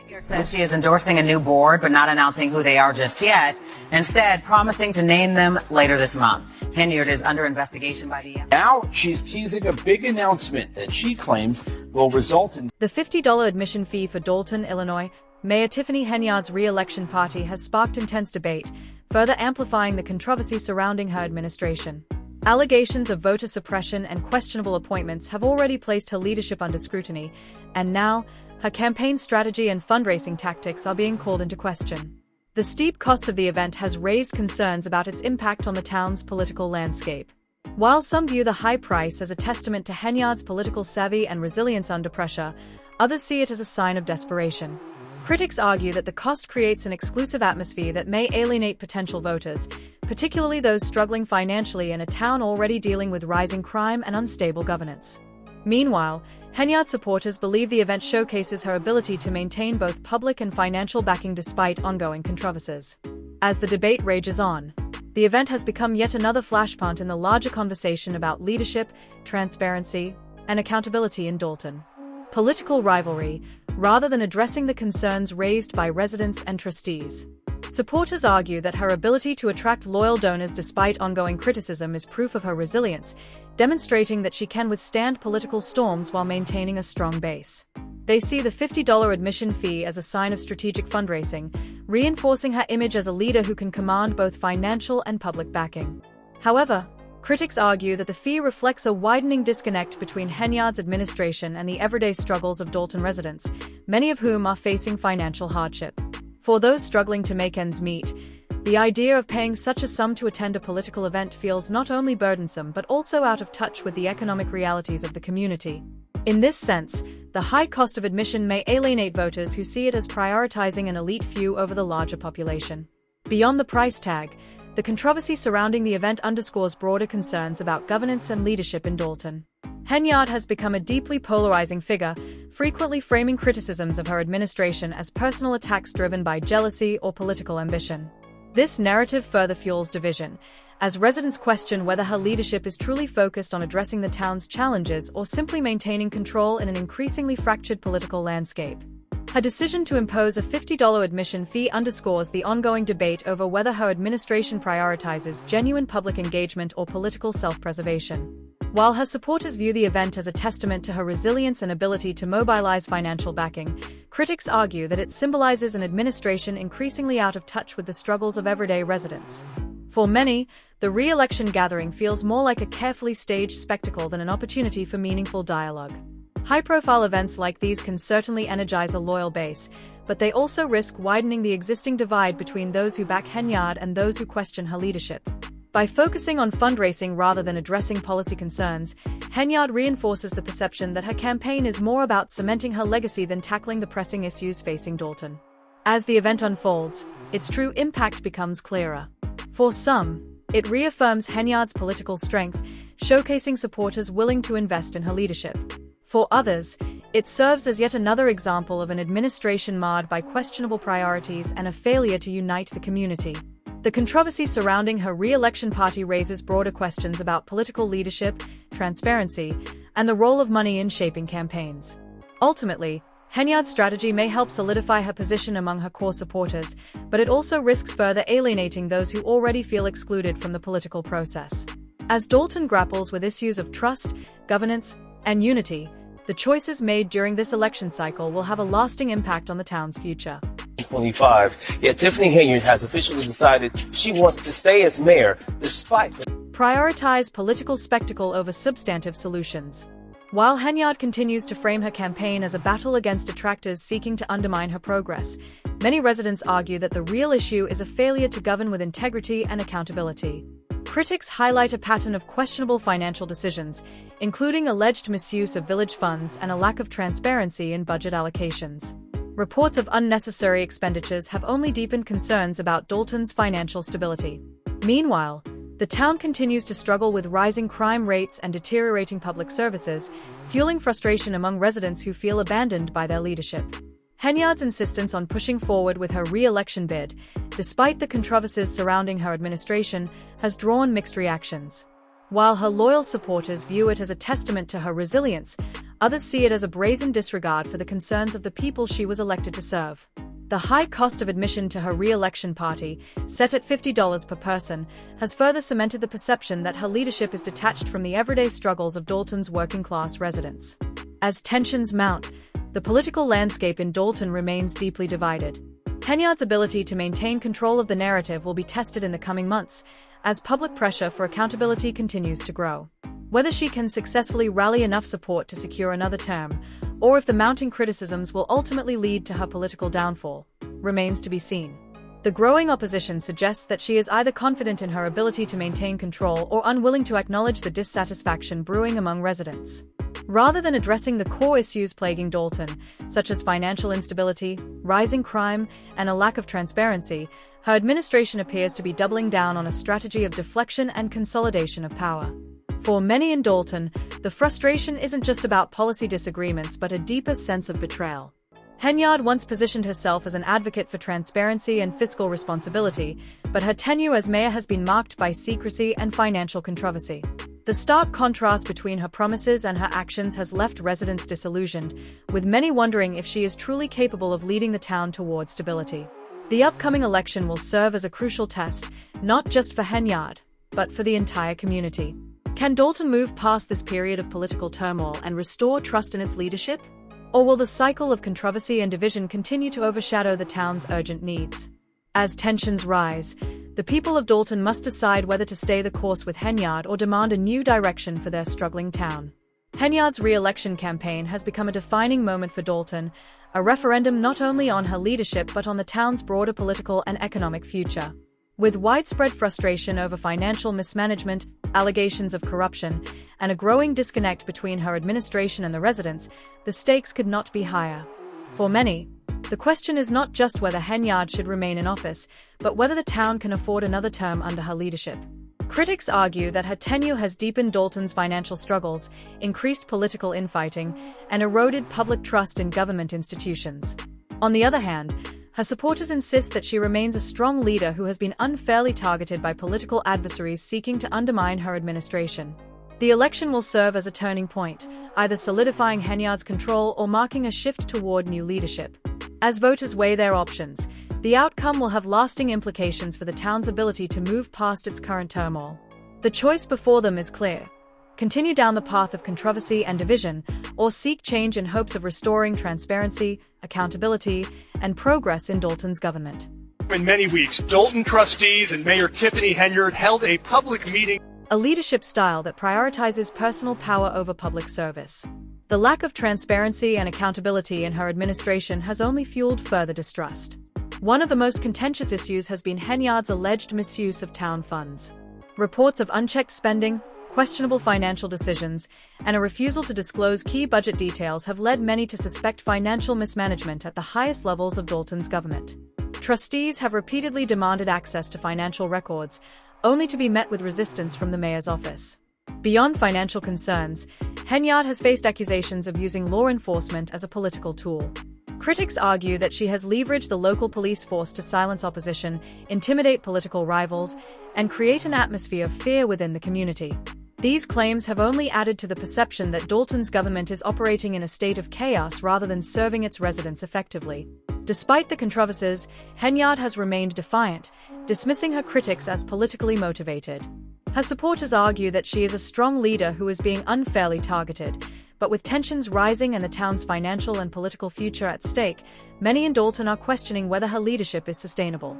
Henyard says she is endorsing a new board, but not announcing who they are just yet. Instead, promising to name them later this month. Henyard is under investigation by the... Now she's teasing a big announcement that she claims will result in... The $50 admission fee for Dalton, Illinois, Mayor Tiffany Henyard's re-election party has sparked intense debate, further amplifying the controversy surrounding her administration. Allegations of voter suppression and questionable appointments have already placed her leadership under scrutiny, and now, her campaign strategy and fundraising tactics are being called into question. The steep cost of the event has raised concerns about its impact on the town's political landscape. While some view the high price as a testament to Henyard's political savvy and resilience under pressure, others see it as a sign of desperation. Critics argue that the cost creates an exclusive atmosphere that may alienate potential voters, particularly those struggling financially in a town already dealing with rising crime and unstable governance. Meanwhile, Henyard supporters believe the event showcases her ability to maintain both public and financial backing despite ongoing controversies. As the debate rages on, the event has become yet another flashpoint in the larger conversation about leadership, transparency, and accountability in Dalton. Political rivalry, rather than addressing the concerns raised by residents and trustees. Supporters argue that her ability to attract loyal donors despite ongoing criticism is proof of her resilience, demonstrating that she can withstand political storms while maintaining a strong base. They see the $50 admission fee as a sign of strategic fundraising, reinforcing her image as a leader who can command both financial and public backing. However, critics argue that the fee reflects a widening disconnect between Henyard's administration and the everyday struggles of Dalton residents, many of whom are facing financial hardship. For those struggling to make ends meet, the idea of paying such a sum to attend a political event feels not only burdensome but also out of touch with the economic realities of the community. In this sense, the high cost of admission may alienate voters who see it as prioritizing an elite few over the larger population. Beyond the price tag, the controversy surrounding the event underscores broader concerns about governance and leadership in Dalton. Henyard has become a deeply polarizing figure, frequently framing criticisms of her administration as personal attacks driven by jealousy or political ambition. This narrative further fuels division, as residents question whether her leadership is truly focused on addressing the town's challenges or simply maintaining control in an increasingly fractured political landscape. Her decision to impose a $50 admission fee underscores the ongoing debate over whether her administration prioritizes genuine public engagement or political self-preservation. While her supporters view the event as a testament to her resilience and ability to mobilize financial backing, critics argue that it symbolizes an administration increasingly out of touch with the struggles of everyday residents. For many, the re-election gathering feels more like a carefully staged spectacle than an opportunity for meaningful dialogue. High-profile events like these can certainly energize a loyal base, but they also risk widening the existing divide between those who back Henyard and those who question her leadership. By focusing on fundraising rather than addressing policy concerns, Henyard reinforces the perception that her campaign is more about cementing her legacy than tackling the pressing issues facing Dalton. As the event unfolds, its true impact becomes clearer. For some, it reaffirms Henyard's political strength, showcasing supporters willing to invest in her leadership. For others, it serves as yet another example of an administration marred by questionable priorities and a failure to unite the community. The controversy surrounding her re-election party raises broader questions about political leadership, transparency, and the role of money in shaping campaigns. Ultimately, Henyard's strategy may help solidify her position among her core supporters, but it also risks further alienating those who already feel excluded from the political process. As Dalton grapples with issues of trust, governance, and unity, the choices made during this election cycle will have a lasting impact on the town's future. 25. Yet Tiffany Henyard has officially decided she wants to stay as mayor despite prioritize political spectacle over substantive solutions. While Henyard continues to frame her campaign as a battle against detractors seeking to undermine her progress, many residents argue that the real issue is a failure to govern with integrity and accountability. Critics highlight a pattern of questionable financial decisions, including alleged misuse of village funds and a lack of transparency in budget allocations. Reports of unnecessary expenditures have only deepened concerns about Dalton's financial stability. Meanwhile, the town continues to struggle with rising crime rates and deteriorating public services, fueling frustration among residents who feel abandoned by their leadership. Henyard's insistence on pushing forward with her re-election bid, despite the controversies surrounding her administration, has drawn mixed reactions. While her loyal supporters view it as a testament to her resilience, Others see it as a brazen disregard for the concerns of the people she was elected to serve. The high cost of admission to her re-election party, set at $50 per person, has further cemented the perception that her leadership is detached from the everyday struggles of Dalton's working-class residents. As tensions mount, the political landscape in Dalton remains deeply divided. Henyard's ability to maintain control of the narrative will be tested in the coming months, as public pressure for accountability continues to grow. Whether she can successfully rally enough support to secure another term, or if the mounting criticisms will ultimately lead to her political downfall, remains to be seen. The growing opposition suggests that she is either confident in her ability to maintain control or unwilling to acknowledge the dissatisfaction brewing among residents. Rather than addressing the core issues plaguing Dalton, such as financial instability, rising crime, and a lack of transparency, her administration appears to be doubling down on a strategy of deflection and consolidation of power. For many in Dalton, the frustration isn't just about policy disagreements but a deeper sense of betrayal. Henyard once positioned herself as an advocate for transparency and fiscal responsibility, but her tenure as mayor has been marked by secrecy and financial controversy. The stark contrast between her promises and her actions has left residents disillusioned, with many wondering if she is truly capable of leading the town toward stability. The upcoming election will serve as a crucial test, not just for Henyard, but for the entire community. Can Dalton move past this period of political turmoil and restore trust in its leadership? Or will the cycle of controversy and division continue to overshadow the town's urgent needs? As tensions rise, the people of Dalton must decide whether to stay the course with Henyard or demand a new direction for their struggling town. Henyard's re-election campaign has become a defining moment for Dalton, a referendum not only on her leadership but on the town's broader political and economic future. With widespread frustration over financial mismanagement, allegations of corruption, and a growing disconnect between her administration and the residents, the stakes could not be higher. For many, the question is not just whether Henyard should remain in office, but whether the town can afford another term under her leadership. Critics argue that her tenure has deepened Dalton's financial struggles, increased political infighting, and eroded public trust in government institutions. On the other hand, her supporters insist that she remains a strong leader who has been unfairly targeted by political adversaries seeking to undermine her administration. The election will serve as a turning point, either solidifying Henyard's control or marking a shift toward new leadership. As voters weigh their options, the outcome will have lasting implications for the town's ability to move past its current turmoil. The choice before them is clear: continue down the path of controversy and division, or seek change in hopes of restoring transparency, accountability, and progress in Dalton's government. In many weeks, Dalton trustees and Mayor Tiffany Henyard held a public meeting. A leadership style that prioritizes personal power over public service. The lack of transparency and accountability in her administration has only fueled further distrust. One of the most contentious issues has been Henyard's alleged misuse of town funds. Reports of unchecked spending, questionable financial decisions, and a refusal to disclose key budget details have led many to suspect financial mismanagement at the highest levels of Dalton's government. Trustees have repeatedly demanded access to financial records, only to be met with resistance from the mayor's office. Beyond financial concerns, Henyard has faced accusations of using law enforcement as a political tool. Critics argue that she has leveraged the local police force to silence opposition, intimidate political rivals, and create an atmosphere of fear within the community. These claims have only added to the perception that Dalton's government is operating in a state of chaos rather than serving its residents effectively. Despite the controversies, Henyard has remained defiant, dismissing her critics as politically motivated. Her supporters argue that she is a strong leader who is being unfairly targeted, but with tensions rising and the town's financial and political future at stake, many in Dalton are questioning whether her leadership is sustainable.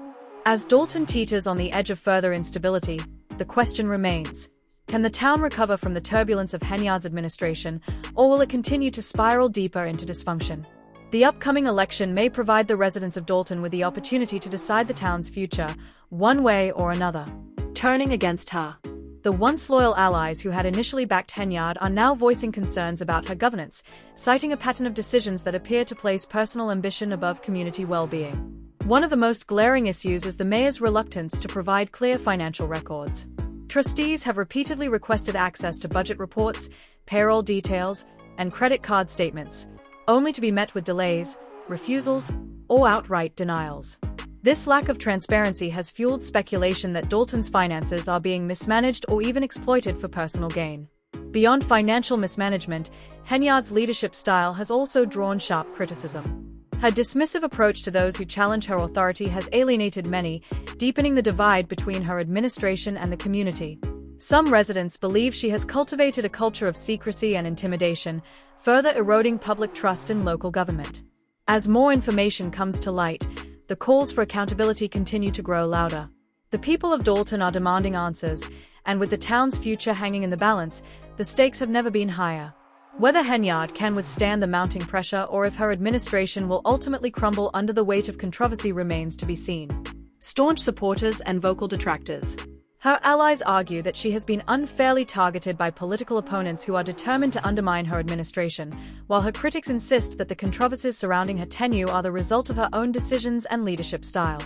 As Dalton teeters on the edge of further instability, the question remains: can the town recover from the turbulence of Henyard's administration, or will it continue to spiral deeper into dysfunction? The upcoming election may provide the residents of Dalton with the opportunity to decide the town's future, one way or another. Turning against her. The once loyal allies who had initially backed Henyard are now voicing concerns about her governance, citing a pattern of decisions that appear to place personal ambition above community well-being. One of the most glaring issues is the mayor's reluctance to provide clear financial records. Trustees have repeatedly requested access to budget reports, payroll details, and credit card statements, only to be met with delays, refusals, or outright denials. This lack of transparency has fueled speculation that Dalton's finances are being mismanaged or even exploited for personal gain. Beyond financial mismanagement, Henyard's leadership style has also drawn sharp criticism. Her dismissive approach to those who challenge her authority has alienated many, deepening the divide between her administration and the community. Some residents believe she has cultivated a culture of secrecy and intimidation, further eroding public trust in local government. As more information comes to light, the calls for accountability continue to grow louder. The people of Dalton are demanding answers, and with the town's future hanging in the balance, the stakes have never been higher. Whether Henyard can withstand the mounting pressure or if her administration will ultimately crumble under the weight of controversy remains to be seen. Staunch supporters and vocal detractors. Her allies argue that she has been unfairly targeted by political opponents who are determined to undermine her administration, while her critics insist that the controversies surrounding her tenure are the result of her own decisions and leadership style.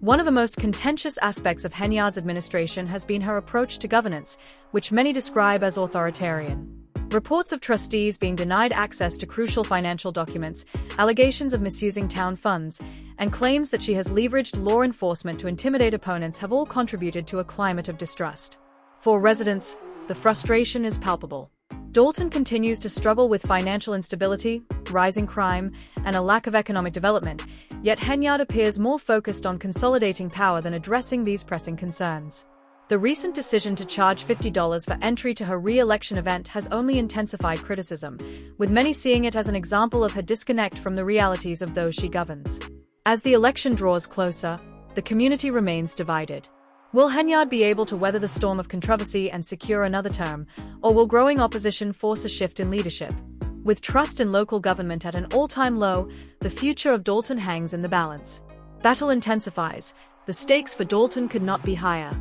One of the most contentious aspects of Henyard's administration has been her approach to governance, which many describe as authoritarian. Reports of trustees being denied access to crucial financial documents, allegations of misusing town funds, and claims that she has leveraged law enforcement to intimidate opponents have all contributed to a climate of distrust. For residents, the frustration is palpable. Dalton continues to struggle with financial instability, rising crime, and a lack of economic development, yet Henyard appears more focused on consolidating power than addressing these pressing concerns. The recent decision to charge $50 for entry to her re-election event has only intensified criticism, with many seeing it as an example of her disconnect from the realities of those she governs. As the election draws closer, the community remains divided. Will Henyard be able to weather the storm of controversy and secure another term, or will growing opposition force a shift in leadership? With trust in local government at an all-time low, the future of Dalton hangs in the balance. Battle intensifies. The stakes for Dalton could not be higher.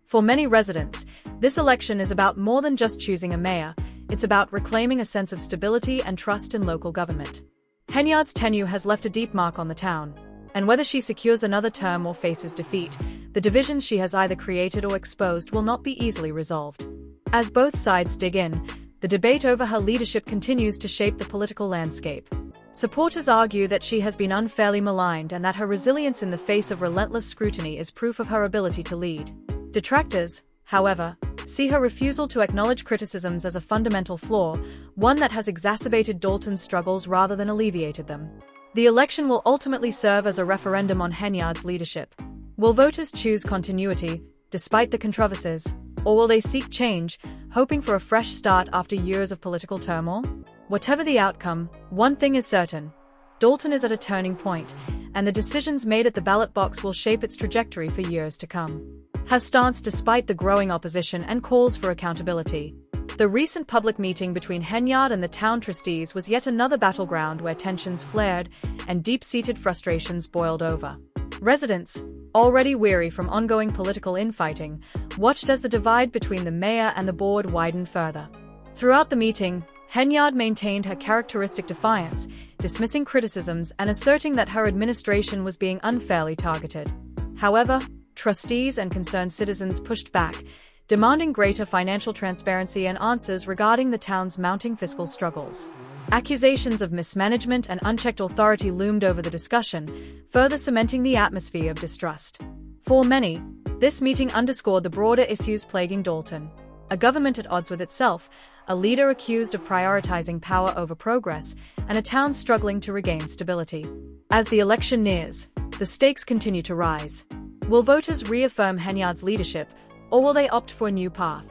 For many residents, this election is about more than just choosing a mayor, it's about reclaiming a sense of stability and trust in local government. Henyard's tenure has left a deep mark on the town, and whether she secures another term or faces defeat, the divisions she has either created or exposed will not be easily resolved. As both sides dig in, the debate over her leadership continues to shape the political landscape. Supporters argue that she has been unfairly maligned and that her resilience in the face of relentless scrutiny is proof of her ability to lead. Detractors, however, see her refusal to acknowledge criticisms as a fundamental flaw, one that has exacerbated Dalton's struggles rather than alleviated them. The election will ultimately serve as a referendum on Henyard's leadership. Will voters choose continuity, despite the controversies, or will they seek change, hoping for a fresh start after years of political turmoil? Whatever the outcome, one thing is certain: Dalton is at a turning point, and the decisions made at the ballot box will shape its trajectory for years to come. Her stance despite the growing opposition and calls for accountability. The recent public meeting between Henyard and the town trustees was yet another battleground where tensions flared and deep-seated frustrations boiled over. Residents, already weary from ongoing political infighting, watched as the divide between the mayor and the board widened further. Throughout the meeting, Henyard maintained her characteristic defiance, dismissing criticisms and asserting that her administration was being unfairly targeted. However, trustees and concerned citizens pushed back, demanding greater financial transparency and answers regarding the town's mounting fiscal struggles. Accusations of mismanagement and unchecked authority loomed over the discussion, further cementing the atmosphere of distrust. For many, this meeting underscored the broader issues plaguing Dalton: a government at odds with itself, a leader accused of prioritizing power over progress, and a town struggling to regain stability. As the election nears, the stakes continue to rise. Will voters reaffirm Henyard's leadership, or will they opt for a new path?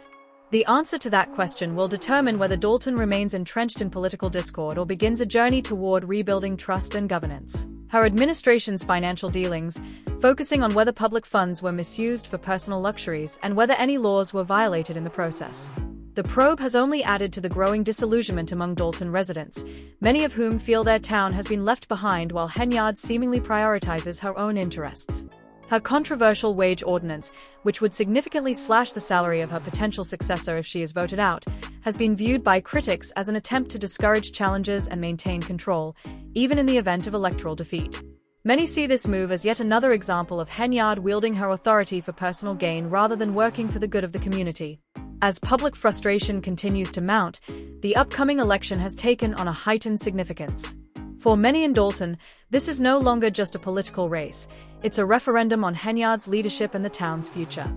The answer to that question will determine whether Dalton remains entrenched in political discord or begins a journey toward rebuilding trust and governance. Her administration's financial dealings, focusing on whether public funds were misused for personal luxuries and whether any laws were violated in the process. The probe has only added to the growing disillusionment among Dalton residents, many of whom feel their town has been left behind while Henyard seemingly prioritizes her own interests. Her controversial wage ordinance, which would significantly slash the salary of her potential successor if she is voted out, has been viewed by critics as an attempt to discourage challenges and maintain control, even in the event of electoral defeat. Many see this move as yet another example of Henyard wielding her authority for personal gain rather than working for the good of the community. As public frustration continues to mount, the upcoming election has taken on a heightened significance. For many in Dalton, this is no longer just a political race, it's a referendum on Henyard's leadership and the town's future.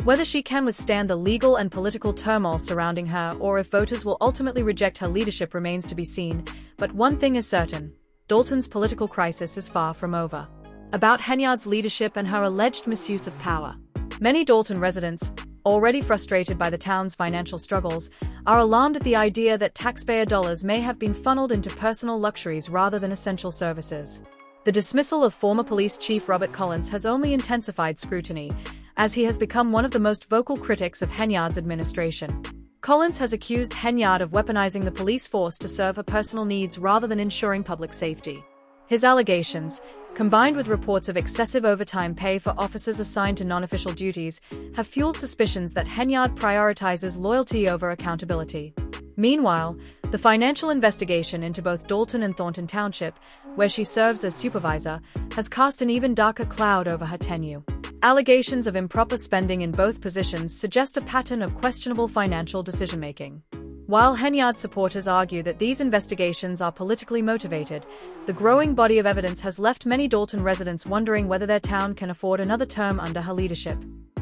Whether she can withstand the legal and political turmoil surrounding her or if voters will ultimately reject her leadership remains to be seen, but one thing is certain: Dalton's political crisis is far from over. About Henyard's leadership and her alleged misuse of power. Many Dalton residents, already frustrated by the town's financial struggles, are alarmed at the idea that taxpayer dollars may have been funneled into personal luxuries rather than essential services. The dismissal of former police chief Robert Collins has only intensified scrutiny, as he has become one of the most vocal critics of Henyard's administration. Collins has accused Henyard of weaponizing the police force to serve her personal needs rather than ensuring public safety. His allegations, combined with reports of excessive overtime pay for officers assigned to non-official duties, have fueled suspicions that Henyard prioritizes loyalty over accountability. Meanwhile, the financial investigation into both Dalton and Thornton Township, where she serves as supervisor, has cast an even darker cloud over her tenure. Allegations of improper spending in both positions suggest a pattern of questionable financial decision-making. While Henyard supporters argue that these investigations are politically motivated, the growing body of evidence has left many Dalton residents wondering whether their town can afford another term under her leadership.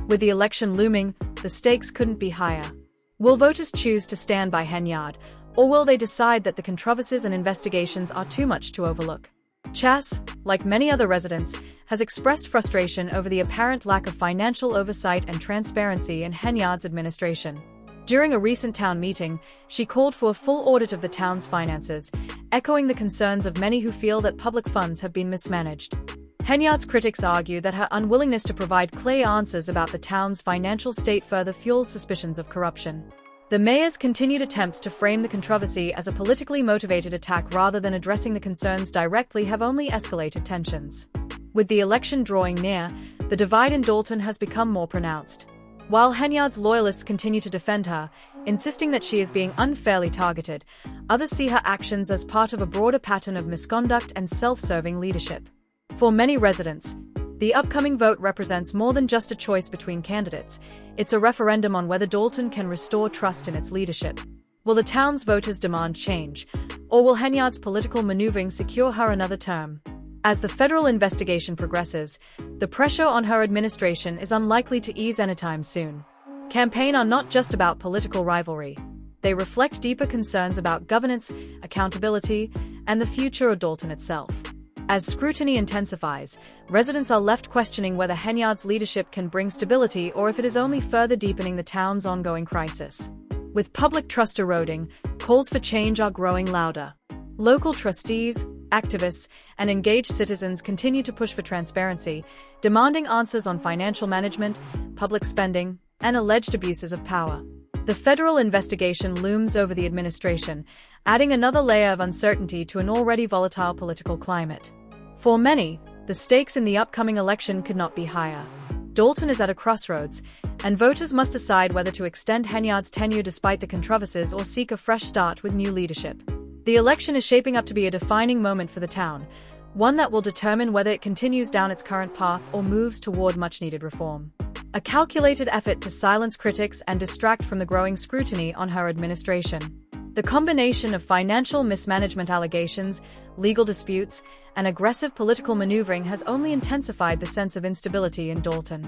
With the election looming, the stakes couldn't be higher. Will voters choose to stand by Henyard, or will they decide that the controversies and investigations are too much to overlook? Chas, like many other residents, has expressed frustration over the apparent lack of financial oversight and transparency in Henyard's administration. During a recent town meeting, she called for a full audit of the town's finances, echoing the concerns of many who feel that public funds have been mismanaged. Henyard's critics argue that her unwillingness to provide clear answers about the town's financial state further fuels suspicions of corruption. The mayor's continued attempts to frame the controversy as a politically motivated attack rather than addressing the concerns directly have only escalated tensions. With the election drawing near, the divide in Dalton has become more pronounced. While Henyard's loyalists continue to defend her, insisting that she is being unfairly targeted, others see her actions as part of a broader pattern of misconduct and self-serving leadership. For many residents, the upcoming vote represents more than just a choice between candidates. It's a referendum on whether Dalton can restore trust in its leadership. Will the town's voters demand change, or will Henyard's political maneuvering secure her another term? As the federal investigation progresses, the pressure on her administration is unlikely to ease anytime soon. Campaigns are not just about political rivalry. They reflect deeper concerns about governance, accountability, and the future of Dalton itself. As scrutiny intensifies, residents are left questioning whether Henyard's leadership can bring stability or if it is only further deepening the town's ongoing crisis. With public trust eroding, calls for change are growing louder. Local trustees, activists, and engaged citizens continue to push for transparency, demanding answers on financial management, public spending, and alleged abuses of power. The federal investigation looms over the administration, adding another layer of uncertainty to an already volatile political climate. For many, the stakes in the upcoming election could not be higher. Dalton is at a crossroads, and voters must decide whether to extend Henyard's tenure despite the controversies or seek a fresh start with new leadership. The election is shaping up to be a defining moment for the town, one that will determine whether it continues down its current path or moves toward much-needed reform. A calculated effort to silence critics and distract from the growing scrutiny on her administration. The combination of financial mismanagement allegations, legal disputes, and aggressive political maneuvering has only intensified the sense of instability in Dalton.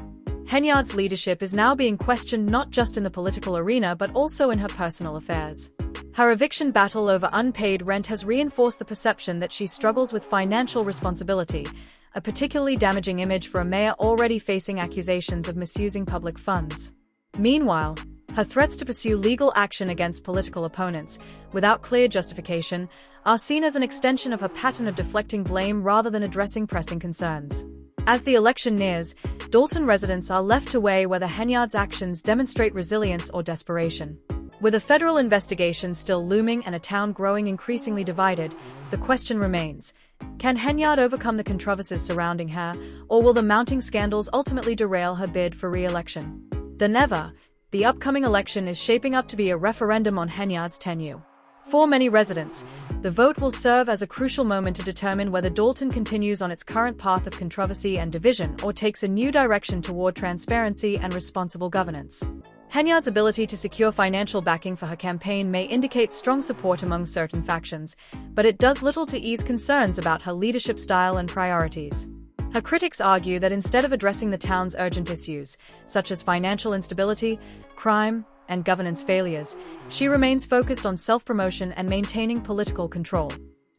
Henyard's leadership is now being questioned not just in the political arena but also in her personal affairs. Her eviction battle over unpaid rent has reinforced the perception that she struggles with financial responsibility, a particularly damaging image for a mayor already facing accusations of misusing public funds. Meanwhile, her threats to pursue legal action against political opponents, without clear justification, are seen as an extension of her pattern of deflecting blame rather than addressing pressing concerns. As the election nears, Dalton residents are left to weigh whether Henyard's actions demonstrate resilience or desperation. With a federal investigation still looming and a town growing increasingly divided, the question remains: can Henyard overcome the controversies surrounding her, or will the mounting scandals ultimately derail her bid for re-election? Than ever, the upcoming election is shaping up to be a referendum on Henyard's tenure. For many residents, the vote will serve as a crucial moment to determine whether Dalton continues on its current path of controversy and division or takes a new direction toward transparency and responsible governance. Henyard's ability to secure financial backing for her campaign may indicate strong support among certain factions, but it does little to ease concerns about her leadership style and priorities. Her critics argue that instead of addressing the town's urgent issues, such as financial instability, crime, and governance failures, she remains focused on self-promotion and maintaining political control.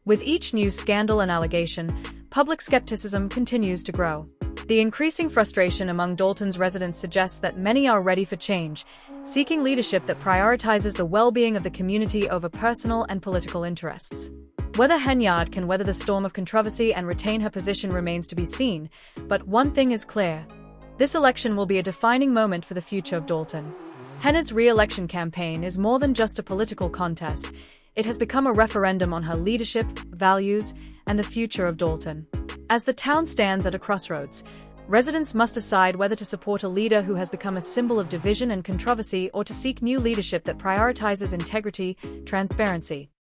With each new scandal and allegation, public skepticism continues to grow. The increasing frustration among Dalton's residents suggests that many are ready for change, seeking leadership that prioritizes the well-being of the community over personal and political interests. Whether Henyard can weather the storm of controversy and retain her position remains to be seen, but one thing is clear. This election will be a defining moment for the future of Dalton. Henyard's re-election campaign is more than just a political contest. It has become a referendum on her leadership, values, and the future of Dalton. As the town stands at a crossroads, residents must decide whether to support a leader who has become a symbol of division and controversy or to seek new leadership that prioritizes integrity, transparency,